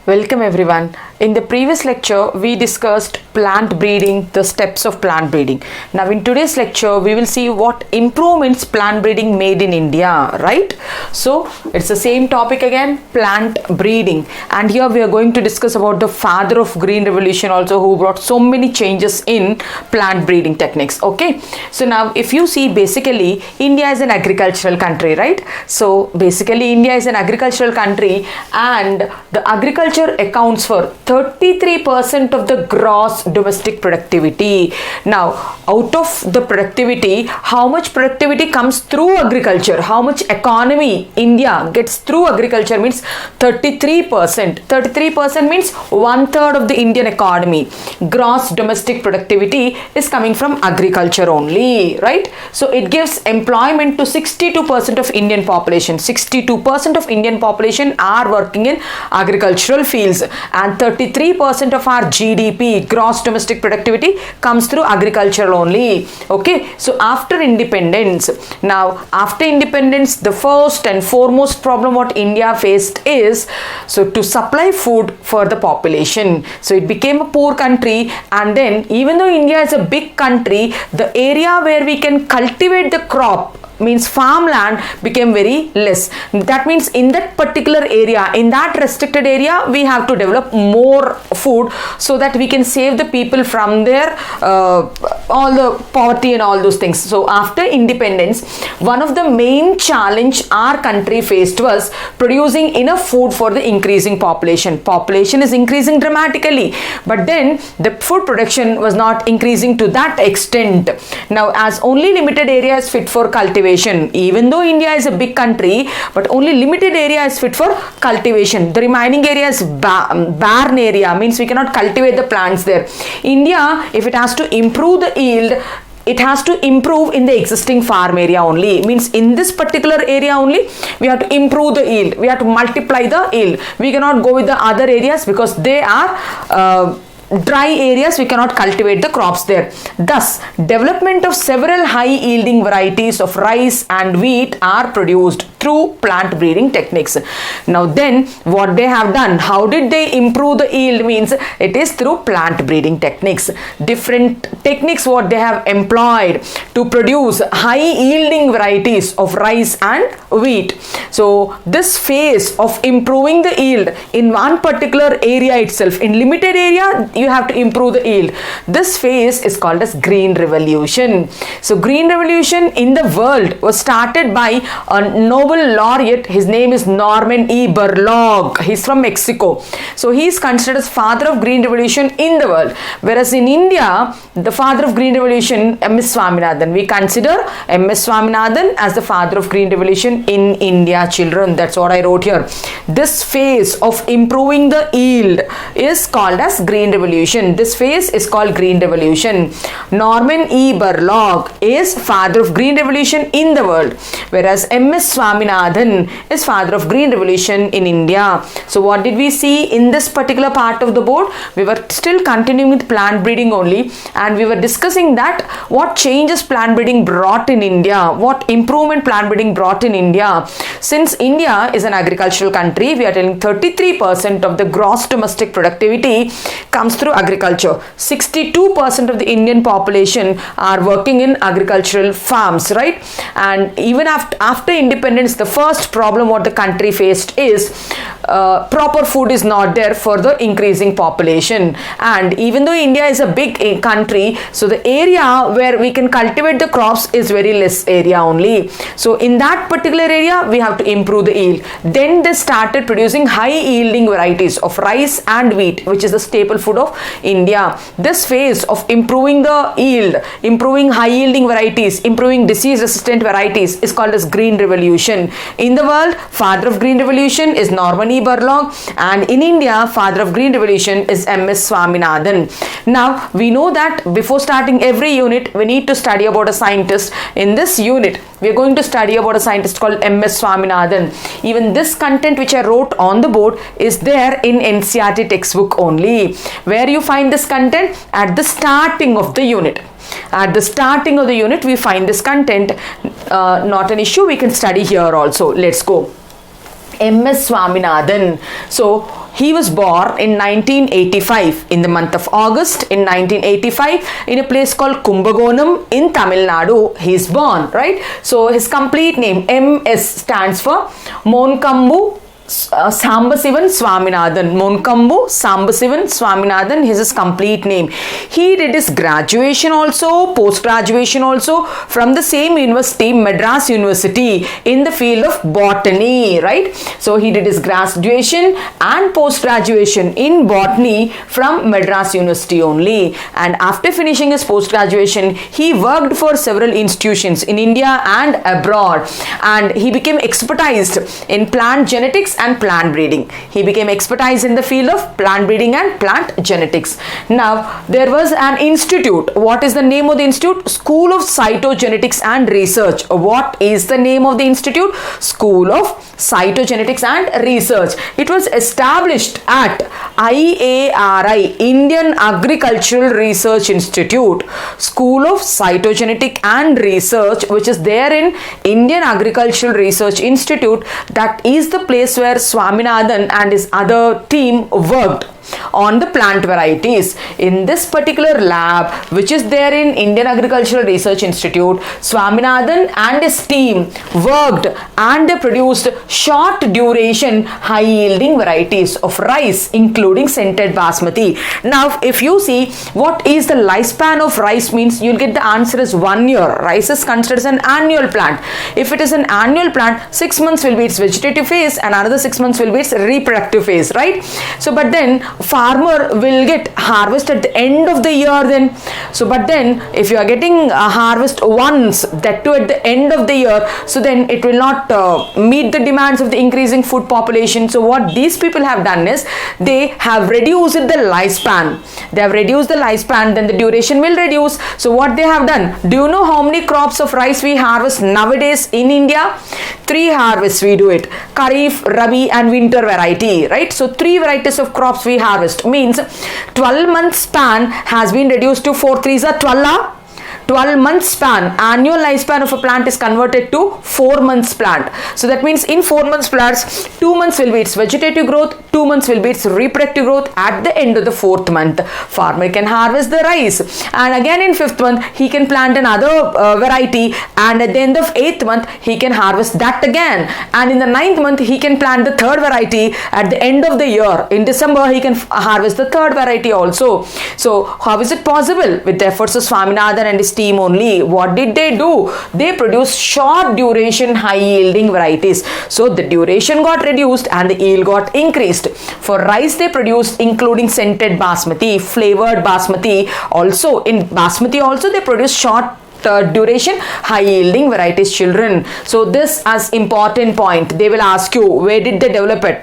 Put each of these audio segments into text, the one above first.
Welcome everyone. In the previous lecture, we discussed plant breeding, the steps of plant breeding. Now in today's lecture, we will see what improvements plant breeding made in India, right? So it's the same topic again, plant breeding. And here we are going to discuss about the father of Green Revolution also, who brought so many changes in plant breeding techniques, okay? So now if you see, basically India is an agricultural country, right? So basically India is an agricultural country, and the agriculture accounts for 33% of the gross domestic productivity. Now, out of the productivity, how much productivity comes through agriculture? How much economy India gets through agriculture means 33%. 33% means 1/3 of the Indian economy. Gross domestic productivity is coming from agriculture only, right? So it gives employment to 62% of Indian population. 62% of Indian population are working in agricultural fields, and 33% of our GDP, gross domestic productivity, comes through agriculture only. Okay, so after independence, the first and foremost problem what India faced is to supply food for the population. So it became a poor country, and then even though India is a big country, the area where we can cultivate the crop, means farmland, became very less. That means in that particular area, in that restricted area, we have to develop more food so that we can save the people from their all the poverty and all those things. So after independence, one of the main challenge our country faced was producing enough food for the increasing population. Population is increasing dramatically, but then the food production was not increasing to that extent. Now, as only limited area is fit for cultivation, even though India is a big country, but only limited area is fit for cultivation. The remaining area is barren area, means we cannot cultivate the plants there. India, if it has to improve the yield, it has to improve in the existing farm area only. Means in this particular area only, we have to improve the yield. We have to multiply the yield. We cannot go with the other areas because they are dry areas. We cannot cultivate the crops there. Thus, development of several high yielding varieties of rice and wheat are produced through plant breeding techniques. Now then, what they have done, how did they improve the yield? Means it is through plant breeding techniques. Different techniques what they have employed to produce high yielding varieties of rice and wheat. So this phase of improving the yield in one particular area itself, in limited area, you have to improve the yield. This phase is called as Green Revolution. So Green Revolution in the world was started by a Nobel laureate. His name is Norman E. Borlaug. He's from Mexico. So he is considered as father of Green Revolution in the world. Whereas in India, the father of Green Revolution, M.S. Swaminathan. We consider M.S. Swaminathan as the father of Green Revolution in India, children. That's what I wrote here. This phase of improving the yield is called as Green Revolution. This phase is called Green Revolution. Norman E. Borlaug is father of Green Revolution in the world, whereas M.S. Swaminathan is father of Green Revolution in India. So what did we see in this particular part of the board? We were still continuing with plant breeding only, and we were discussing that what changes plant breeding brought in India, what improvement plant breeding brought in India. Since India is an agricultural country, we are telling 33% of the gross domestic productivity comes through agriculture. 62% of the Indian population are working in agricultural farms, right? And even after independence, the first problem what the country faced is proper food is not there for the increasing population. And even though India is a big country, so the area where we can cultivate the crops is very less area only. So in that particular area, we have to improve the yield. Then they started producing high yielding varieties of rice and wheat, which is the staple food of India. This phase of improving the yield, improving high yielding varieties, improving disease resistant varieties is called as Green Revolution. In the world, father of Green Revolution is Norman E. Borlaug, and in India, father of Green Revolution is M.S. Swaminathan. Now, we know that before starting every unit, we need to study about a scientist. In this unit, we are going to study about a scientist called M.S. Swaminathan. Even this content which I wrote on the board is there in NCERT textbook only. Where you find this content? At the starting of the unit. At the starting of the unit, we find this content. Not an issue, we can study here also. Let's go. M.S. Swaminathan. So He was born in 1985 in the month of August in 1985 in a place called Kumbakonam in Tamil Nadu. He is born, right? So his complete name MS stands for Monkambu Sambasivan Swaminathan. Monkambu Sambasivan Swaminathan is his complete name. He did his graduation also, post-graduation also from the same university, Madras University, in the field of botany, right? So he did his graduation and post-graduation in botany from Madras University only. And after finishing his post-graduation, he worked for several institutions in India and abroad. And he became expertised in plant genetics and plant breeding. He became expertise in the field of plant breeding and plant genetics. Now, there was an institute. What is the name of the institute? School of Cytogenetics and Research. What is the name of the institute? School of Cytogenetics and Research. It was established at IARI, Indian Agricultural Research Institute. School of Cytogenetic and Research, which is there in Indian Agricultural Research Institute. That is the place where Swaminathan and his other team worked on the plant varieties. In this particular lab, which is there in Indian Agricultural Research Institute, Swaminathan and his team worked and they produced short duration high yielding varieties of rice, including scented basmati. Now, if you see what is the lifespan of rice means, you'll get the answer is 1 year. Rice is considered as an annual plant. If it is an annual plant, 6 months will be its vegetative phase and another 6 months will be its reproductive phase, right? So, but then farmer will get harvest at the end of the year then. So, but then if you are getting a harvest once, that too at the end of the year, so then it will not meet the demands of the increasing food population. So, what these people have done is they have reduced the lifespan. They have reduced the lifespan, then the duration will reduce. So, what they have done, do you know how many crops of rice we harvest nowadays in India? 3 harvests we do it: Kharif, Rabi and winter variety, right? So, 3 varieties of crops we harvest, means 12 month span has been reduced to 4 3s are 12. 12 months span, annual lifespan of a plant is converted to 4 months plant. So that means in 4 months plants, 2 months will be its vegetative growth, 2 months will be its reproductive growth. At the end of the 4th month, farmer can harvest the rice, and again in 5th month he can plant another variety, and at the end of 8th month he can harvest that again, and in the 9th month he can plant the 3rd variety. At the end of the year in December he can harvest the 3rd variety also. So how is it possible? With the efforts of Swaminathan and his team only. What did they do? They produced short duration high yielding varieties. So the duration got reduced and the yield got increased. For rice they produced including scented basmati, flavored basmati. Also in basmati also they produced short duration high yielding varieties, children. So this as important point, they will ask you where did they develop it?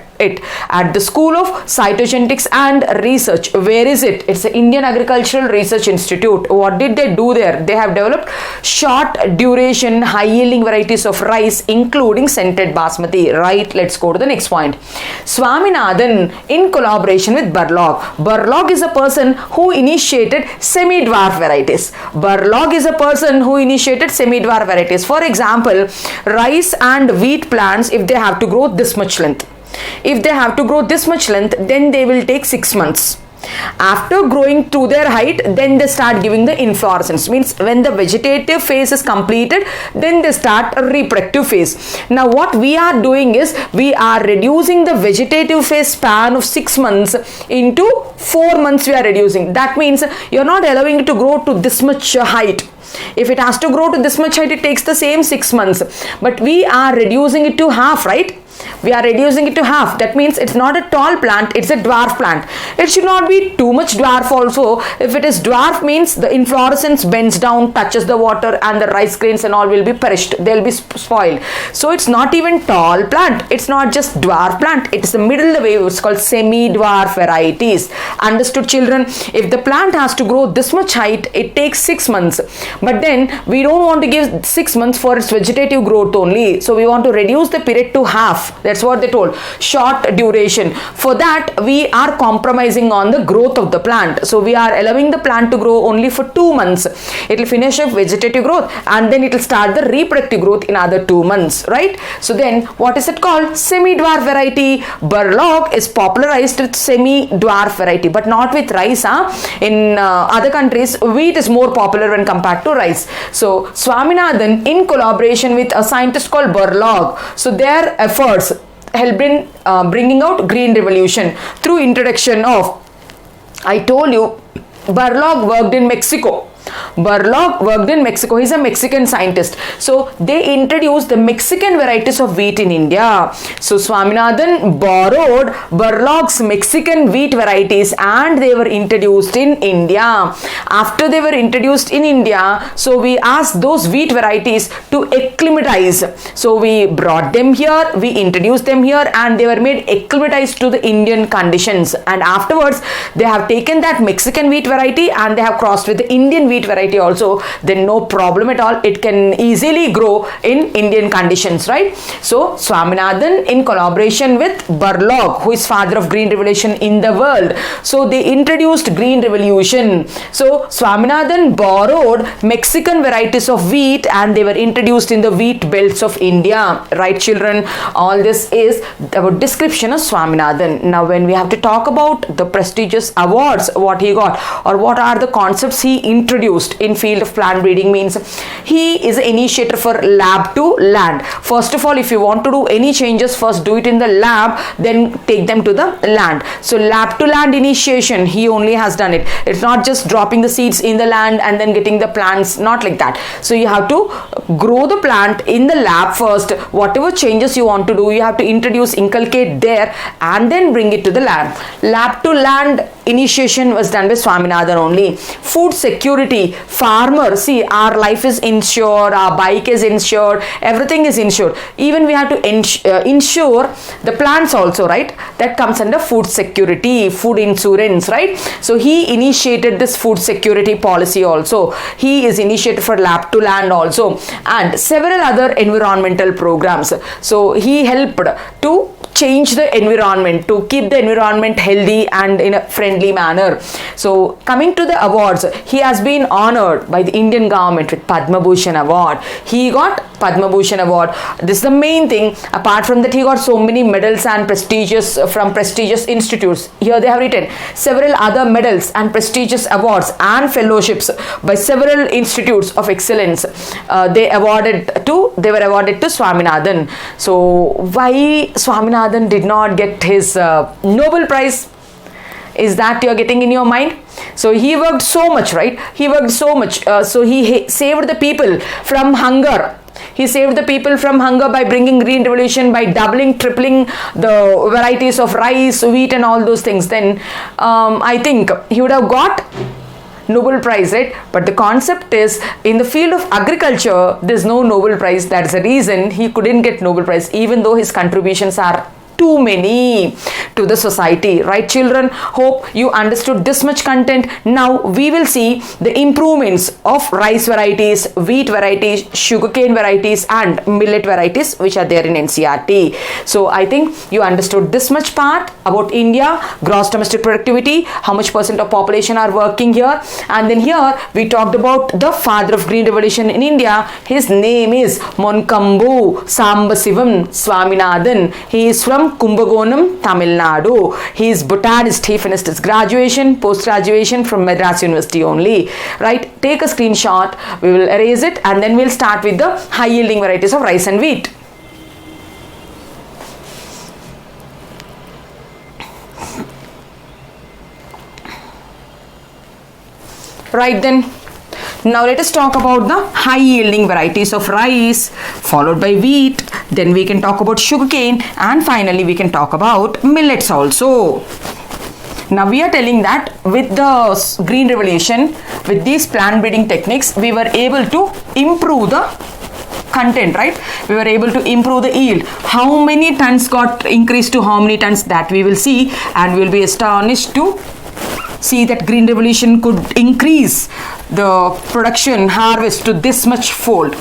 At the School of Cytogenetics and Research. Where is it? It's the Indian Agricultural Research Institute. What did they do there? They have developed short duration high yielding varieties of rice including scented basmati, right? Let's go to the next point. Swaminathan in collaboration with Burlock. Burlock is a person who initiated semi-dwarf varieties. Burlock is a person who initiated semi-dwarf varieties. For example, rice and wheat plants, if they have to grow this much length, if they have to grow this much length, then they will take 6 months. After growing to their height, then they start giving the inflorescence. Means when the vegetative phase is completed, then they start a reproductive phase. Now what we are doing is we are reducing the vegetative phase span of 6 months into 4 months we are reducing. That means you are not allowing it to grow to this much height. If it has to grow to this much height, it takes the same 6 months. But we are reducing it to half, right? We are reducing it to half. That means it's not a tall plant, it's a dwarf plant. It should not be too much dwarf also. If it is dwarf, means the inflorescence bends down, touches the water, and the rice grains and all will be perished. They'll be spoiled. So it's not even tall plant. It's not just dwarf plant. It is the middle of the way. It's called semi-dwarf varieties. Understood, children? If the plant has to grow this much height, it takes 6 months. But then we don't want to give 6 months for its vegetative growth only. So we want to reduce the period to half. That's what they told. Short duration. For that, we are compromising on the growth of the plant. So we are allowing the plant to grow only for 2 months. It will finish up vegetative growth and then it will start the reproductive growth in other 2 months, right? So then what is it called? Semi-dwarf variety. Burlock is popularized with semi-dwarf variety, but not with rice. In other countries, wheat is more popular when compared to rice. So Swaminathan, in collaboration with a scientist called Burlock, so their efforts helped in bringing out green revolution through introduction of, I told you, Burlock worked in Mexico. Burlock worked in Mexico. He's a Mexican scientist. So they introduced the Mexican varieties of wheat in India. So Swaminathan borrowed Burlock's Mexican wheat varieties and they were introduced in India. After they were introduced in India, so we asked those wheat varieties to acclimatize. So we brought them here, we introduced them here and they were made acclimatized to the Indian conditions. And afterwards, they have taken that Mexican wheat variety and they have crossed with the Indian wheat variety also. Then no problem at all, it can easily grow in Indian conditions, right? So Swaminathan, in collaboration with Burlock, who is father of green revolution in the world, so they introduced green revolution. So Swaminathan borrowed Mexican varieties of wheat and they were introduced in the wheat belts of India, right children? All this is about description of Swaminathan. Now when we have to talk about the prestigious awards what he got, or what are the concepts he introduced in field of plant breeding, means he is an initiator for lab to land. First of all, if you want to do any changes, first do it in the lab, then take them to the land. So lab to land initiation, he only has done it. It's not just dropping the seeds in the land and then getting the plants, not like that. So you have to grow the plant in the lab first. Whatever changes you want to do, you have to inculcate there and then bring it to the land. Lab to land initiation was done by Swaminathan only. Food security, farmer, see, our life is insured, our bike is insured, everything is insured. Even we have to insure the plants also, right? That comes under food security, food insurance, right? So he initiated this food security policy also. He is initiated for lab to land also, and several other environmental programs. So he helped to change the environment, to keep the environment healthy and in a friendly manner. So coming to the awards, he has been honored by the Indian government with Padma Bhushan award. He got Padma Bhushan award. This is the main thing. Apart from that, he got so many medals and prestigious from prestigious institutes. Here they have written several other medals and prestigious awards and fellowships by several institutes of excellence. They were awarded to Swaminathan. So why Swaminathan did not get his Nobel Prize? Is that you're getting in your mind? So he worked so much, right? He worked so much. So he saved the people from hunger. He saved the people from hunger by bringing green revolution, by doubling, tripling the varieties of rice, wheat and all those things. Then I think he would have got Nobel Prize, right? But the concept is, in the field of agriculture, there's no Nobel Prize. That's the reason he couldn't get Nobel Prize, even though his contributions are too many to the society, right children? Hope you understood this much content. Now we will see the improvements of rice varieties, wheat varieties, sugarcane varieties and millet varieties which are there in NCERT. So I think you understood this much part about India, gross domestic productivity, how much percent of population are working here, and then here we talked about the father of green revolution in India. His name is Monkambu Sambasivam Swaminathan. He is from Kumbakonam, Tamil Nadu. He is botanist. He finished his graduation, post-graduation from Madras University only. Right? Take a screenshot. We will erase it and then we'll start with the high-yielding varieties of rice and wheat. Right then. Now let us talk about the high yielding varieties of rice, followed by wheat, then we can talk about sugarcane, and finally we can talk about millets also. Now we are telling that with the green revolution, with these plant breeding techniques, we were able to improve the content, right? We were able to improve the yield. How many tons got increased to how many tons, that we will see, and we will be astonished to see that green revolution could increase the production harvest to this much fold.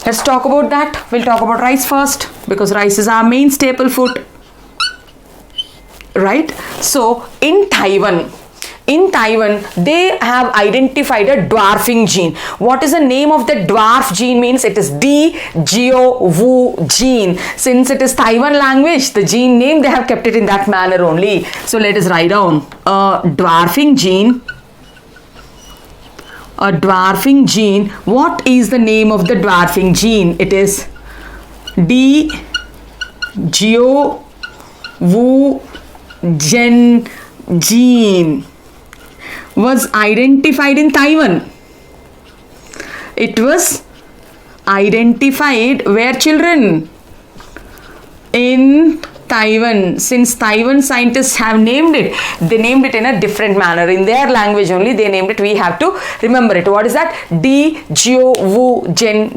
Let's talk about that. We'll talk about rice first. because rice is our main staple food, right? So in Taiwan, they have identified a dwarfing gene. What is the name of the dwarf gene? Means it is DGOV gene. Since it is Taiwan language, the gene name they have kept it in that manner only. So let us write down a dwarfing gene. A dwarfing gene. What is the name of the dwarfing gene? It is DGOV gene. Was identified in Taiwan. It was identified where, children? In Taiwan. Since Taiwan scientists have named it, they named it in a different manner. In their language only they named it. We have to remember it. What is that? DGOV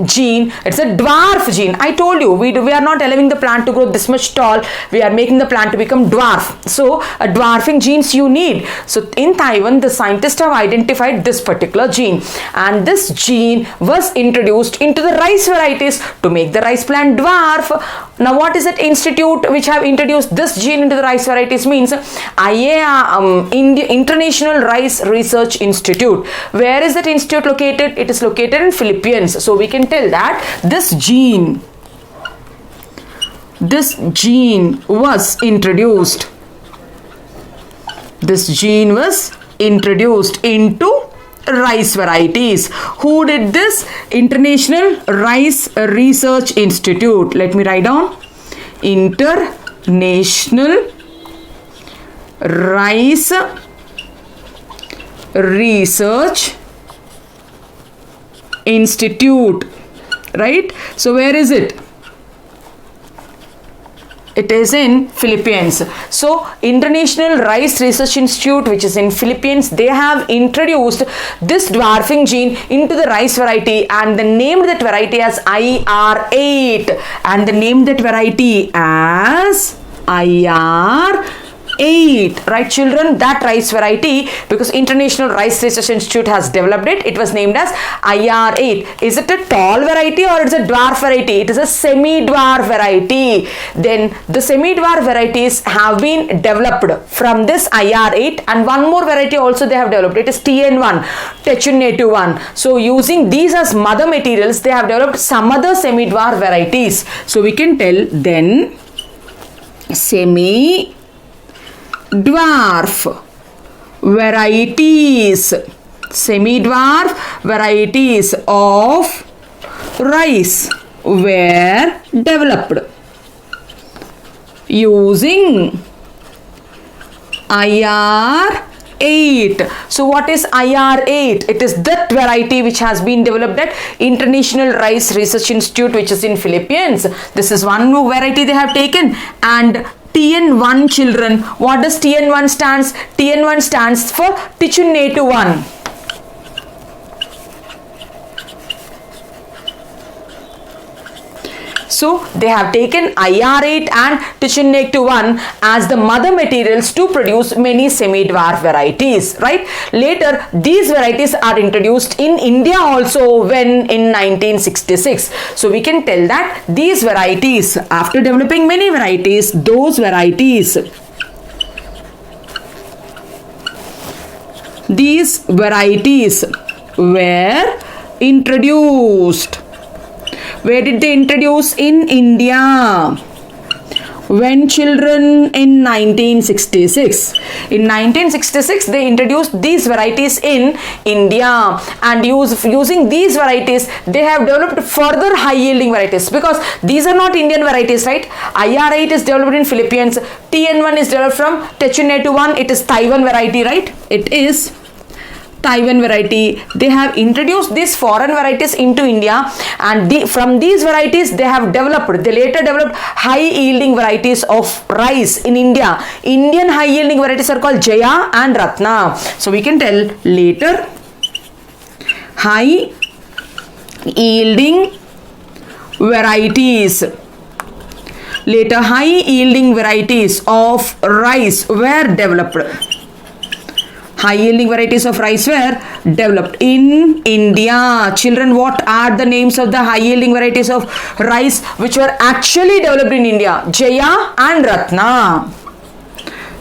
gene. It's a dwarf gene. I told you, we are not allowing the plant to grow this much tall. We are making the plant to become dwarf. So a dwarfing genes you need. So in Taiwan, the scientists have identified this particular gene, and this gene was introduced into the rice varieties to make the rice plant dwarf. Now what is that institute which have introduced this gene into the rice varieties? Means International Rice Research Institute. Where is that institute located? It is located in Philippines. So we can tell that this gene was introduced. This gene was introduced into rice varieties. Who did this? International Rice Research Institute. Let me write down. International Rice Research Institute, right? So where is it? It is in Philippines. So International Rice Research Institute, which is in Philippines, they have introduced this dwarfing gene into the rice variety, and they named that variety as IR8, and they named that variety as IR8, right children? That rice variety, because International Rice Research Institute has developed it, it was named as IR8. Is it a tall variety or it's a dwarf variety? It is a semi-dwarf variety. Then the semi-dwarf varieties have been developed from this IR8, and one more variety also they have developed. It is TN1, Techunetu1. So using these as mother materials, they have developed some other semi-dwarf varieties. So we can tell then semi-dwarf varieties, semi-dwarf varieties of rice were developed using IR8. So what is IR8? It is that variety which has been developed at International Rice Research Institute, which is in Philippines. This is one variety they have taken. And TN1, children, what does TN1 stands? TN1 stands for Techunetu1. So they have taken IR8 and Techunetu1 as the mother materials to produce many semi-dwarf varieties, right? Later, these varieties are introduced in India also when in 1966. So we can tell that these varieties, after developing many varieties, those varieties, these varieties were introduced. Where did they introduce? In India. When, children? In 1966. In 1966, they introduced these varieties in India, and using these varieties, they have developed further high yielding varieties, because these are not Indian varieties, right? IR8 is developed in Philippines. TN1 is developed from Techunetu1. It is Taiwan variety, right? It is Taiwan variety. They have introduced these foreign varieties into India, and from these varieties they later developed high yielding varieties of rice in India. Indian high yielding varieties are called Jaya and Ratna. So we can tell later high yielding varieties. Later high yielding varieties of rice were developed. high yielding varieties of rice were developed in India. Children, what are the names of the high yielding varieties of rice which were actually developed in India? Jaya and Ratna.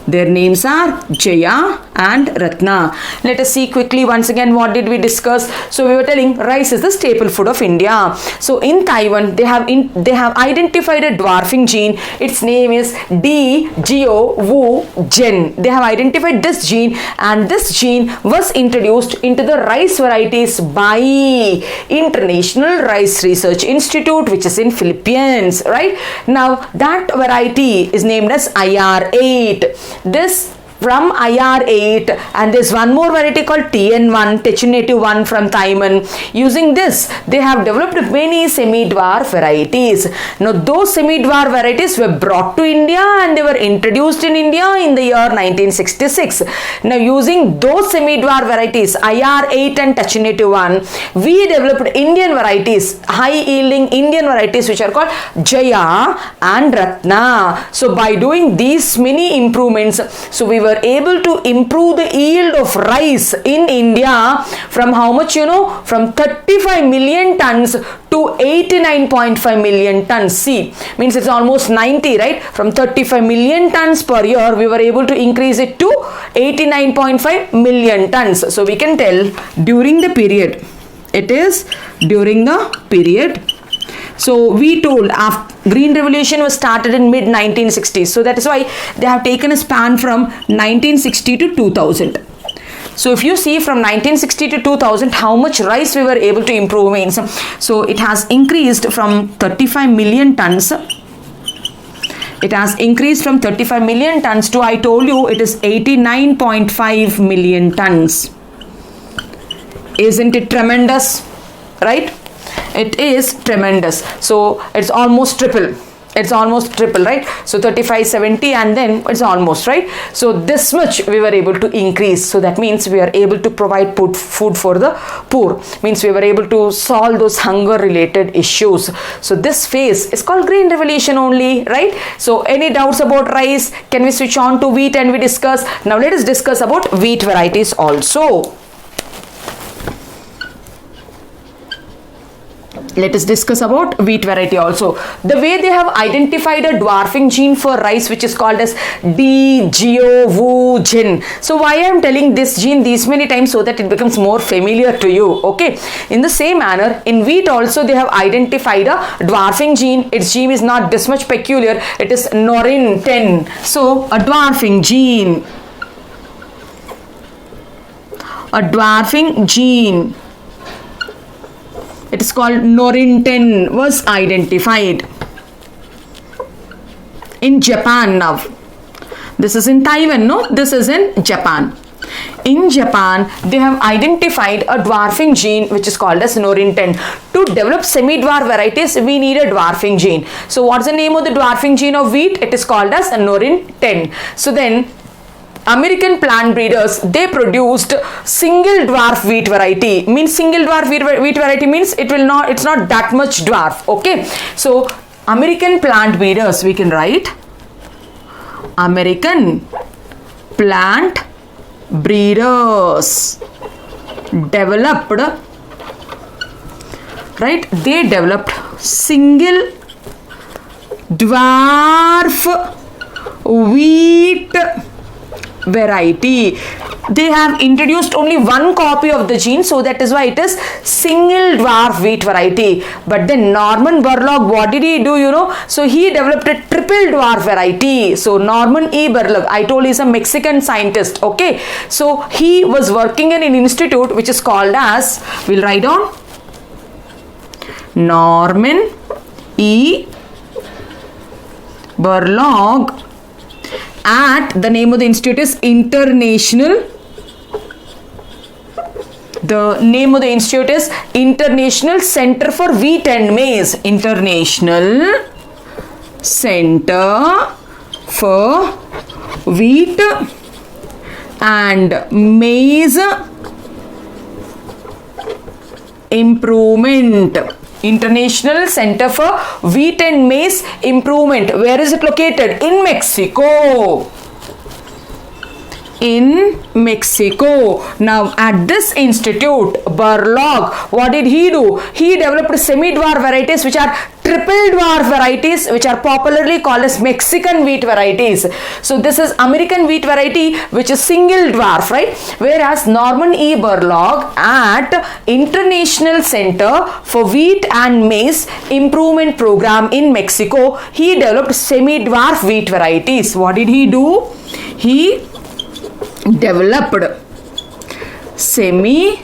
Their names are Jaya and Ratna. Let us see quickly once again what did we discuss. So we were telling rice is the staple food of India. So in Taiwan they have identified a dwarfing gene. Its name is D-Geo-Wu gen. They have identified this gene, and this gene was introduced into the rice varieties by International Rice Research Institute, which is in Philippines, right? Now that variety is named as IR8. This from IR8, and there's one more variety called TN1, Techunative 1 from Taiwan. Using this, they have developed many semi-dwarf varieties. Now, those semi-dwarf varieties were brought to India and they were introduced in India in the year 1966. Now, using those semi-dwarf varieties, IR8 and Techunative 1, we developed Indian varieties, high-yielding Indian varieties, which are called Jaya and Ratna. So, by doing these many improvements, so we were able to improve the yield of rice in India from how much, from 35 million tons to 89.5 million tons. See, means it's almost 90, right? From 35 million tons per year, we were able to increase it to 89.5 million tons. So we can tell during the period, it is during the period. So we told Green Revolution was started in mid 1960s. So that is why they have taken a span from 1960 to 2000. So if you see from 1960 to 2000 how much rice we were able to improve means, so it has increased from 35 million tons. It has increased from 35 million tons to, I told you, it is 89.5 million tons. Isn't it tremendous, right? It is tremendous. So it's almost triple. It's almost triple, right? So 3570 and then it's almost, right? So this much we were able to increase. So that means we are able to provide food for the poor. Means we were able to solve those hunger related issues. So this phase is called Green Revolution only, right? So any doubts about rice? Can we switch on to wheat and we discuss? Now let us discuss about wheat varieties also. Let us discuss about wheat variety also. The way they have identified a dwarfing gene for rice, which is called as D-Geo-Wu gen. So why I am telling this gene these many times, so that it becomes more familiar to you. Okay. In the same manner, in wheat also they have identified a dwarfing gene. Its gene is not this much peculiar. It is Norin 10. So a dwarfing gene. A dwarfing gene. It is called Norin 10 was identified in Japan now. This is in Taiwan, no? This is in Japan. In Japan, they have identified a dwarfing gene which is called as Norin 10. To develop semi-dwarf varieties, we need a dwarfing gene. So what's the name of the dwarfing gene of wheat? It is called as Norin 10. So then American plant breeders, they produced single dwarf wheat variety. Means single dwarf wheat variety means it's not that much dwarf. Okay. So American plant breeders, we can write American plant breeders developed, right? They developed single dwarf wheat variety. They have introduced only one copy of the gene, so that is why it is single dwarf wheat variety. But then Norman Borlaug, what did he do, So he developed a triple dwarf variety. So Norman E. Borlaug, I told, he's a Mexican scientist. Okay. So he was working in an institute which is called as, we'll write down, Norman E. Borlaug. At the name of the institute is International. The name of the institute is International Center for Wheat and Maize. International Center for Wheat and Maize Improvement. International Center for Wheat and Maize Improvement. Where is it located? In Mexico. in Mexico. Now at this institute, Burlog, what did he do? He developed semi-dwarf varieties which are triple dwarf varieties which are popularly called as Mexican wheat varieties. So this is American wheat variety which is single dwarf, right? Whereas Norman E. Burlog at International Center for Wheat and Maize Improvement Program in Mexico, he developed semi-dwarf wheat varieties. What did he do? He developed semi-dwarf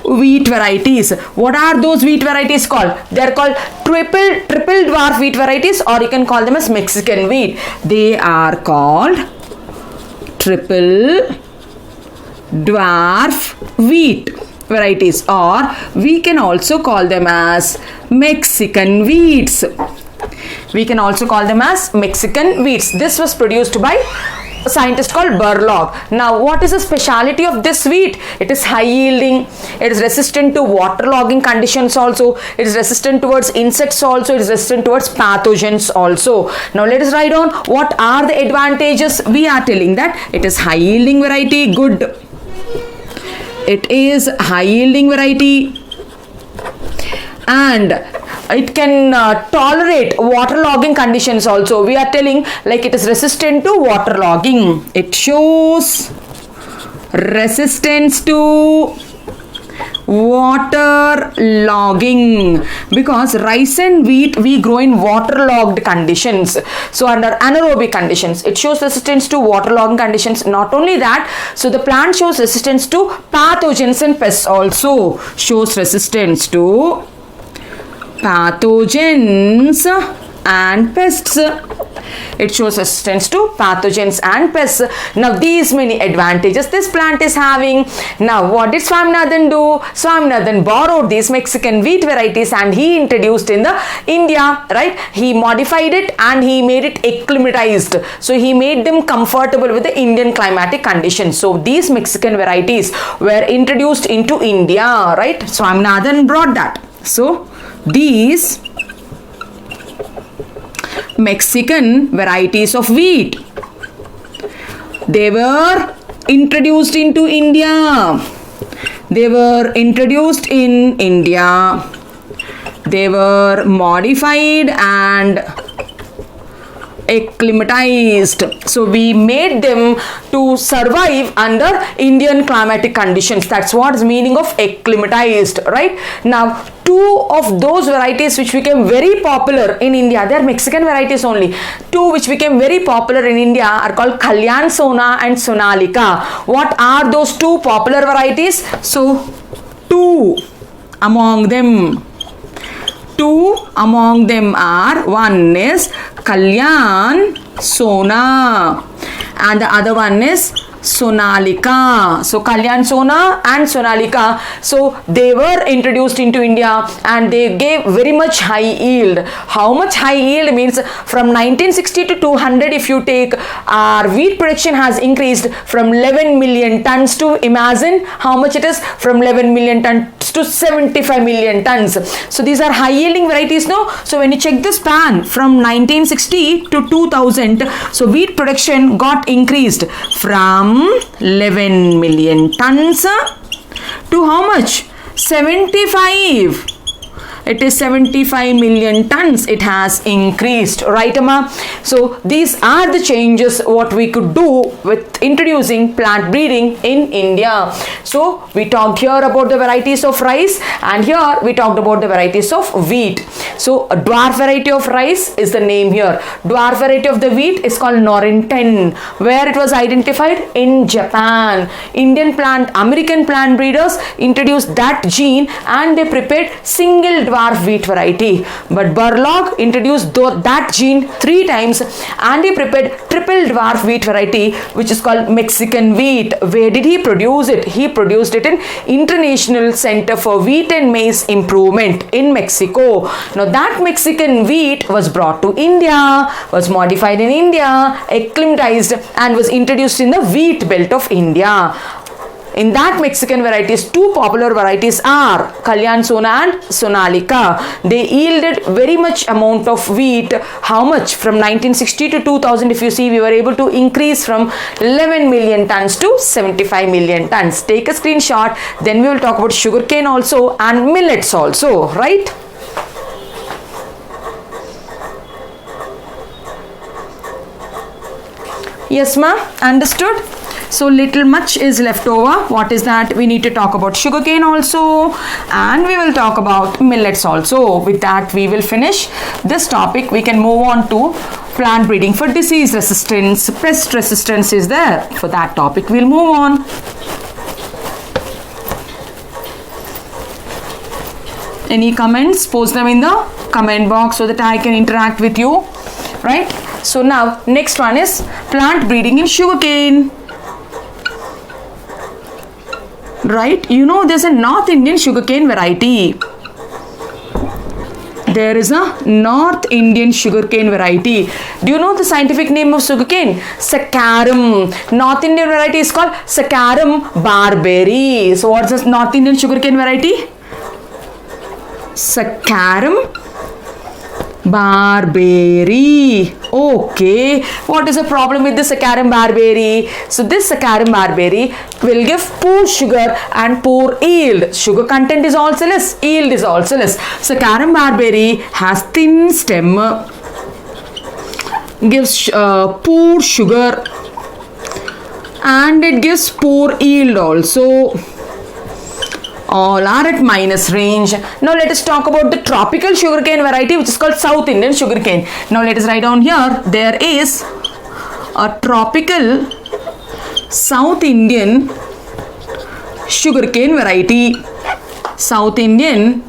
wheat varieties. What are those wheat varieties called? They are called triple dwarf wheat varieties, or you can call them as Mexican wheat. They are called triple dwarf wheat varieties, or we can also call them as Mexican wheats. We can also call them as Mexican wheats. This was produced by a scientist called Burlog. Now, what is the speciality of this wheat? It is high yielding. It is resistant to waterlogging conditions also. It is resistant towards insects also. It is resistant towards pathogens also. Now, let us write down what are the advantages. We are telling that it is high yielding variety. Good. It is high yielding variety. And it can tolerate waterlogging conditions also. We are telling like it is resistant to waterlogging. It shows resistance to waterlogging, because rice and wheat we grow in waterlogged conditions. So under anaerobic conditions, it shows resistance to waterlogging conditions. Not only that, so the plant shows resistance to pathogens and pests also. Shows resistance to pathogens and pests. It shows resistance to pathogens and pests. Now these many advantages this plant is having. Now what did Swaminathan do? Swaminathan borrowed these Mexican wheat varieties and he introduced in the India, right? He modified it and he made it acclimatized. So he made them comfortable with the Indian climatic conditions. So these Mexican varieties were introduced into India, right? Swaminathan brought that. So these Mexican varieties of wheat, they were introduced into India. They were introduced in India. They were modified and acclimatized. So we made them to survive under Indian climatic conditions. That's what's meaning of acclimatized, right? Now two of those varieties which became very popular in India, they are Mexican varieties only. Two which became very popular in India are called Kalyan Sona and Sonalika. What are those two popular varieties? So two among them are, one is Kalyan Sona and the other one is Sonalika. So Kalyan Sona and Sonalika, so they were introduced into India and they gave very much high yield. How much high yield means? From 1960 to 200, if you take, our wheat production has increased from 11 million tons to, imagine how much it is, from 11 million tons to 75 million tons. So these are high yielding varieties, no? So when you check the span from 1960 to 2000, so wheat production got increased from 11 million tons to how much? 75. It is 75 million tons it has increased, right Amma? So these are the changes what we could do with introducing plant breeding in India. So we talked here about the varieties of rice and here we talked about the varieties of wheat. So a dwarf variety of rice is the name here. Dwarf variety of the wheat is called Norrington, where it was identified in Japan. American plant breeders introduced that gene and they prepared single dwarf wheat variety. But Burlog introduced that gene 3 times and he prepared triple dwarf wheat variety which is called Mexican wheat. Where did he produce it? He produced it in International Center for Wheat and Maize Improvement in Mexico. Now that Mexican wheat was brought to India, was modified in India, acclimatized and was introduced in the wheat belt of India. In that Mexican varieties, two popular varieties are Kalyan Sona and Sonalika. They yielded very much amount of wheat. How much? From 1960 to 2000, if you see, we were able to increase from 11 million tons to 75 million tons. Take a screenshot. Then we will talk about sugarcane also and millets also, right? Yes, ma'am. Understood? So little much is left over. What is that? We need to talk about sugarcane also, and we will talk about millets also. With that, we will finish this topic. We can move on to plant breeding for disease resistance. Pest resistance is there. For that topic, we'll move on. Any comments? Post them in the comment box so that I can interact with you, right? So now next one is plant breeding in sugarcane. Right? You know, there's a North Indian sugarcane variety. There is a North Indian sugarcane variety. Do you know the scientific name of sugarcane? Saccharum. North Indian variety is called Saccharum barberry. So what's this North Indian sugarcane variety? Saccharum barberry. Okay, what is the problem with the Saccharum barberry? So this Saccharum barberry will give poor sugar and poor yield. Sugar content is also less, yield is also less. Saccharum barberry has thin stem, gives poor sugar, and it gives poor yield also. All are at minus range. Now let us talk about the tropical sugarcane variety, which is called South Indian sugarcane. Now let us write down here. There is a tropical South Indian sugarcane variety. South Indian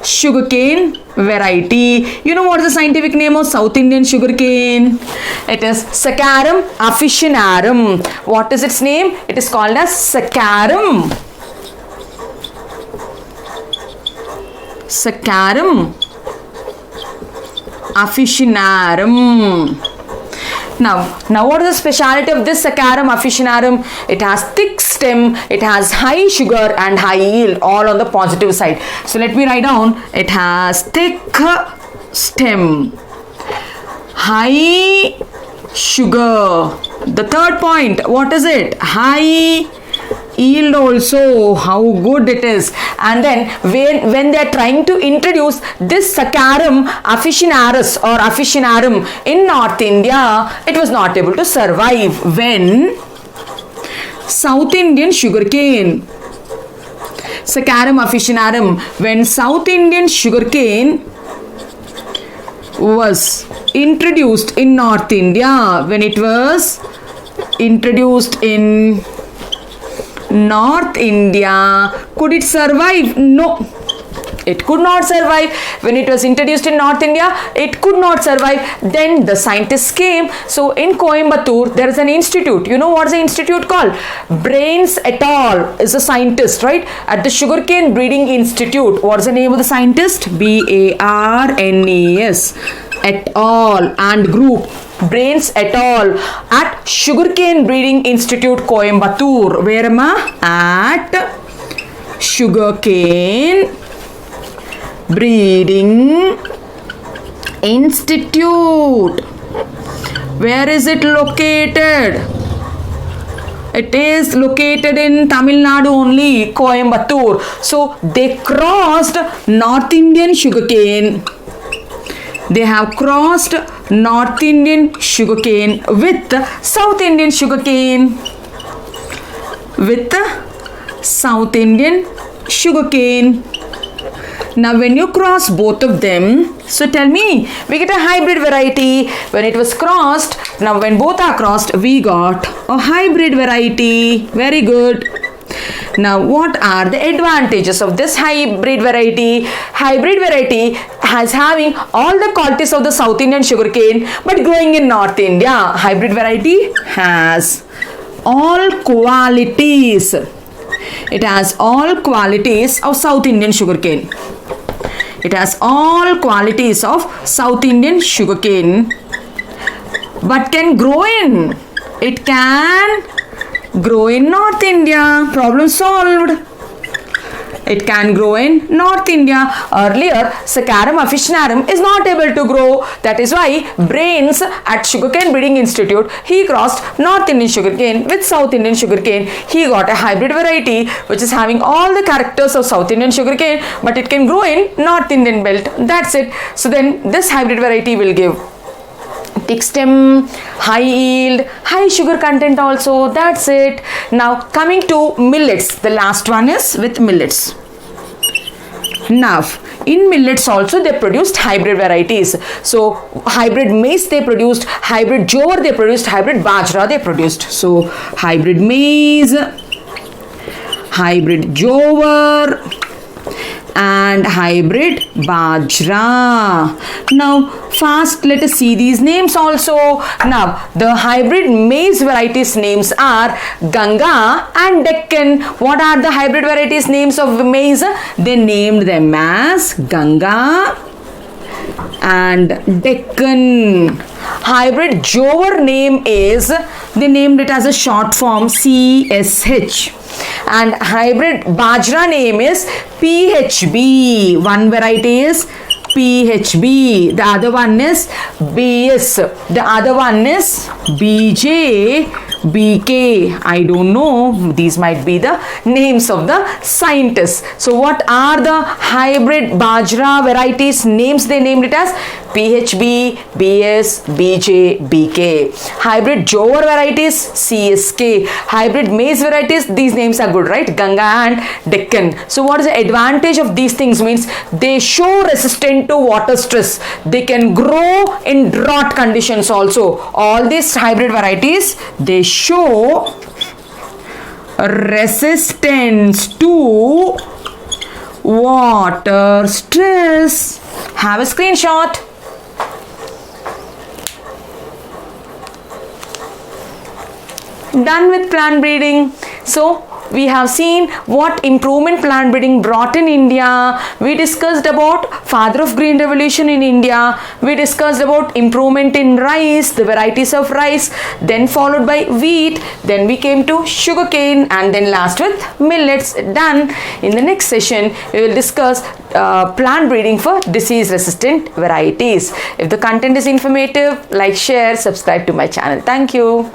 sugarcane variety. You know what is the scientific name of South Indian sugarcane? It is Saccharum officinarum. What is its name? It is called as Saccharum. Saccharum officinarum. Now what is the speciality of this Saccharum officinarum? It has thick stem, it has high sugar and high yield, all on the positive side. So let me write down, it has thick stem, high sugar. The third point, what is it? High yield also. How good it is. And then when they are trying to introduce this Saccharum officinaris or officinarum in North India, it was not able to survive. When South Indian sugarcane, Saccharum officinarum, when South Indian sugarcane was introduced in North India, when it was introduced in North India, could it survive? No, it could not survive. When it was introduced in North India, it could not survive. Then the scientists came. So in Coimbatore, there is an institute. You know what's the institute called? Brains et al. Is a scientist, right? At the Sugarcane Breeding Institute. What's the name of the scientist? BARNES et al. And group. Brains et al. At Sugarcane Breeding Institute, Coimbatore. Where am I? At Sugarcane Breeding Institute. Where is it located? It is located in Tamil Nadu only, Coimbatore. So they crossed North Indian sugarcane. They have crossed North Indian sugarcane with South Indian sugarcane. With South Indian sugarcane. Now when you cross both of them, so tell me, we get a hybrid variety. When it was crossed, now when both are crossed, we got a hybrid variety. Very good. Now what are the advantages of this hybrid variety? Hybrid variety has having all the qualities of the South Indian sugarcane but growing in North India. Hybrid variety has all qualities. It has all qualities of South Indian sugarcane. It has all qualities of South Indian sugarcane but can grow in. It can grow in North India. Problem solved. It can grow in North India. Earlier, Saccharum officinarum is not able to grow. That is why Brains at Sugarcane Breeding Institute, he crossed North Indian sugarcane with South Indian sugarcane. He got a hybrid variety which is having all the characters of South Indian sugarcane, but it can grow in North Indian belt. That's it. So then this hybrid variety will give thick stem, high yield, high sugar content also. That's it. Now coming to millets, the last one is with millets. Now in millets also they produced hybrid varieties. So hybrid maize they produced, hybrid jowar they produced, hybrid bajra they produced. So hybrid maize, hybrid jowar and hybrid bajra. Now fast let us see these names also. Now the hybrid maize varieties names are Ganga and Deccan. What are the hybrid varieties names of maize? They named them as Ganga and Deccan. Hybrid jowar name is, they named it as a short form CSH. And hybrid bajra name is PHB. One variety is PHB, the other one is BS, the other one is BJ, BK. I don't know, these might be the names of the scientists. So what are the hybrid bajra varieties names? They named it as PHB, BS, BJ, BK. Hybrid jowar varieties CSK. Hybrid maize varieties, these names are good, right? Ganga and Deccan. So what is the advantage of these things? Means they show resistant to water stress. They can grow in drought conditions also. All these hybrid varieties, they show resistance to water stress. Have a screenshot. Done with plant breeding. So we have seen what improvement plant breeding brought in India. We discussed about father of green revolution in India. We discussed about improvement in rice, the varieties of rice, then followed by wheat, then we came to sugarcane, and then last with millets. Done. In the next session we will discuss plant breeding for disease resistant varieties. If the content is informative, like, share, subscribe to my channel. Thank you.